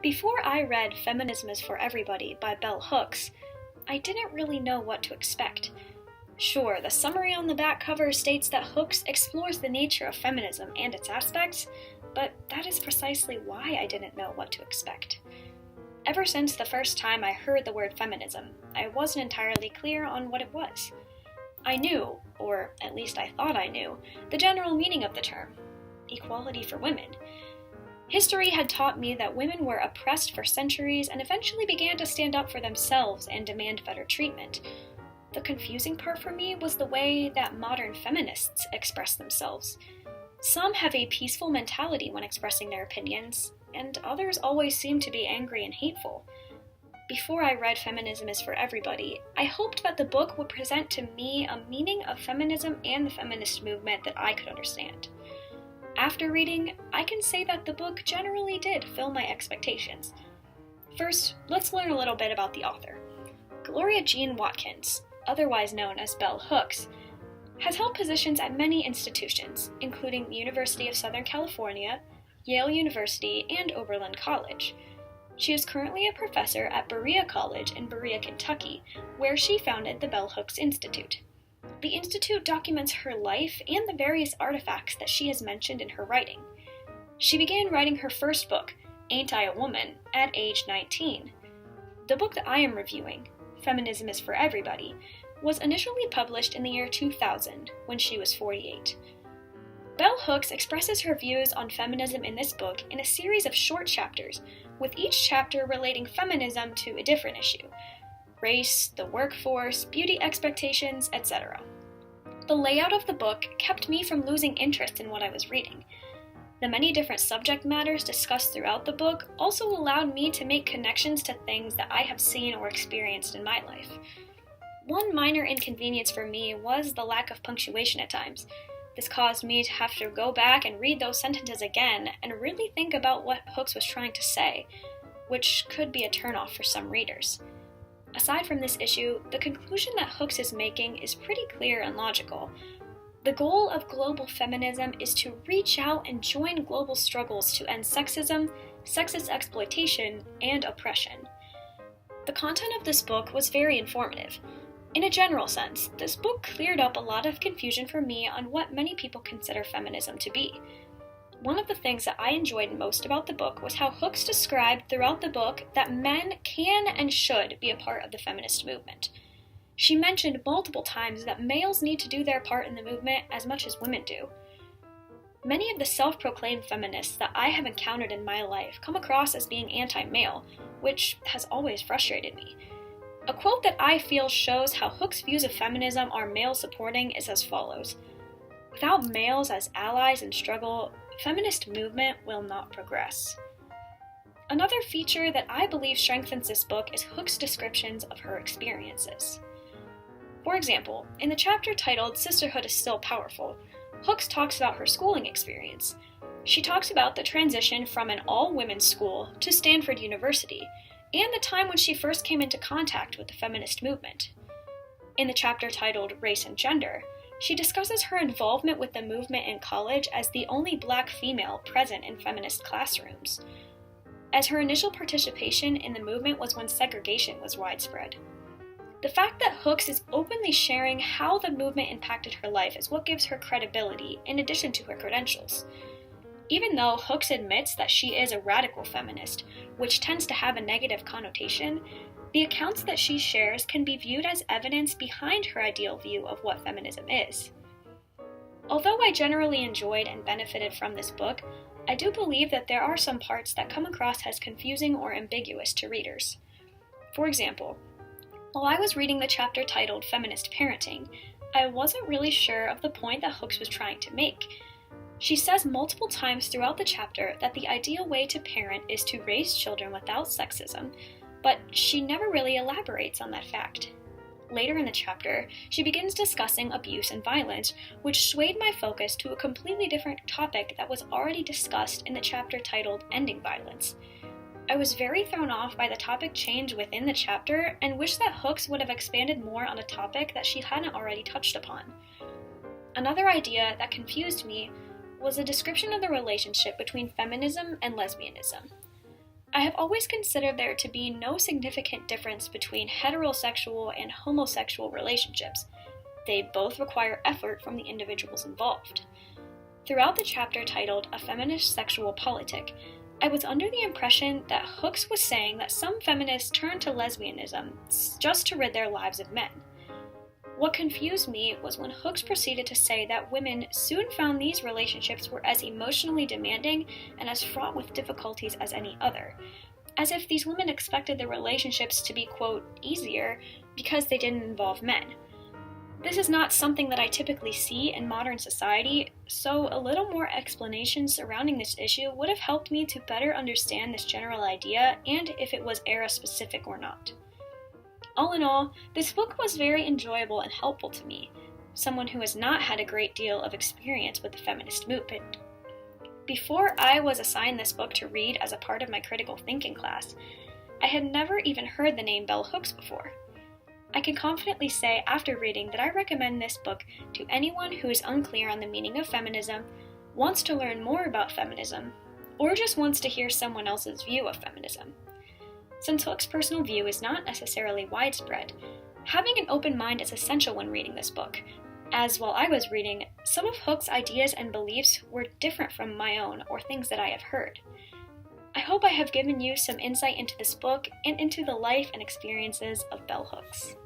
Before I read Feminism is for Everybody by Bell Hooks, I didn't really know what to expect. Sure, the summary on the back cover states that Hooks explores the nature of feminism and its aspects, but that is precisely why I didn't know what to expect. Ever since the first time I heard the word feminism, I wasn't entirely clear on what it was. I knew, or at least I thought I knew, the general meaning of the term: equality for women. History had taught me that women were oppressed for centuries and eventually began to stand up for themselves and demand better treatment. The confusing part for me was the way that modern feminists express themselves. Some have a peaceful mentality when expressing their opinions, and others always seem to be angry and hateful. Before I read Feminism is for Everybody, I hoped that the book would present to me a meaning of feminism and the feminist movement that I could understand. After reading, I can say that the book generally did fill my expectations. First, let's learn a little bit about the author. Gloria Jean Watkins, otherwise known as Bell Hooks, has held positions at many institutions, including the University of Southern California, Yale University, and Oberlin College. She is currently a professor at Berea College in Berea, Kentucky, where she founded the Bell Hooks Institute. The Institute documents her life and the various artifacts that she has mentioned in her writing. She began writing her first book, Ain't I a Woman, at age 19. The book that I am reviewing, Feminism is for Everybody, was initially published in the year 2000, when she was 48. Bell Hooks expresses her views on feminism in this book in a series of short chapters, with each chapter relating feminism to a different issue: race, the workforce, beauty expectations, etc. The layout of the book kept me from losing interest in what I was reading. The many different subject matters discussed throughout the book also allowed me to make connections to things that I have seen or experienced in my life. One minor inconvenience for me was the lack of punctuation at times. This caused me to have to go back and read those sentences again and really think about what Hooks was trying to say, which could be a turnoff for some readers. Aside from this issue, the conclusion that Hooks is making is pretty clear and logical. The goal of global feminism is to reach out and join global struggles to end sexism, sexist exploitation, and oppression. The content of this book was very informative. In a general sense, this book cleared up a lot of confusion for me on what many people consider feminism to be. One of the things that I enjoyed most about the book was how Hooks described throughout the book that men can and should be a part of the feminist movement. She mentioned multiple times that males need to do their part in the movement as much as women do. Many of the self-proclaimed feminists that I have encountered in my life come across as being anti-male, which has always frustrated me. A quote that I feel shows how Hooks' views of feminism are male-supporting is as follows: "Without males as allies in struggle, feminist movement will not progress." Another feature that I believe strengthens this book is Hooks' descriptions of her experiences. For example, in the chapter titled Sisterhood is Still Powerful, Hooks talks about her schooling experience. She talks about the transition from an all-women's school to Stanford University, and the time when she first came into contact with the feminist movement. In the chapter titled Race and Gender, she discusses her involvement with the movement in college as the only Black female present in feminist classrooms, as her initial participation in the movement was when segregation was widespread. The fact that Hooks is openly sharing how the movement impacted her life is what gives her credibility in addition to her credentials. Even though Hooks admits that she is a radical feminist, which tends to have a negative connotation, the accounts that she shares can be viewed as evidence behind her ideal view of what feminism is. Although I generally enjoyed and benefited from this book, I do believe that there are some parts that come across as confusing or ambiguous to readers. For example, while I was reading the chapter titled Feminist Parenting, I wasn't really sure of the point that Hooks was trying to make. She says multiple times throughout the chapter that the ideal way to parent is to raise children without sexism, but she never really elaborates on that fact. Later in the chapter, she begins discussing abuse and violence, which swayed my focus to a completely different topic that was already discussed in the chapter titled Ending Violence. I was very thrown off by the topic change within the chapter and wish that Hooks would have expanded more on a topic that she hadn't already touched upon. Another idea that confused me was a description of the relationship between feminism and lesbianism. I have always considered there to be no significant difference between heterosexual and homosexual relationships. They both require effort from the individuals involved. Throughout the chapter titled A Feminist Sexual Politic, I was under the impression that Hooks was saying that some feminists turn to lesbianism just to rid their lives of men. What confused me was when Hooks proceeded to say that women soon found these relationships were as emotionally demanding and as fraught with difficulties as any other, as if these women expected the relationships to be, quote, easier because they didn't involve men. This is not something that I typically see in modern society, so a little more explanation surrounding this issue would have helped me to better understand this general idea and if it was era-specific or not. All in all, this book was very enjoyable and helpful to me, someone who has not had a great deal of experience with the feminist movement. Before I was assigned this book to read as a part of my critical thinking class, I had never even heard the name Bell Hooks before. I can confidently say after reading that I recommend this book to anyone who is unclear on the meaning of feminism, wants to learn more about feminism, or just wants to hear someone else's view of feminism. Since Hooks' personal view is not necessarily widespread, having an open mind is essential when reading this book, as while I was reading, some of Hooks' ideas and beliefs were different from my own or things that I have heard. I hope I have given you some insight into this book and into the life and experiences of Bell Hooks.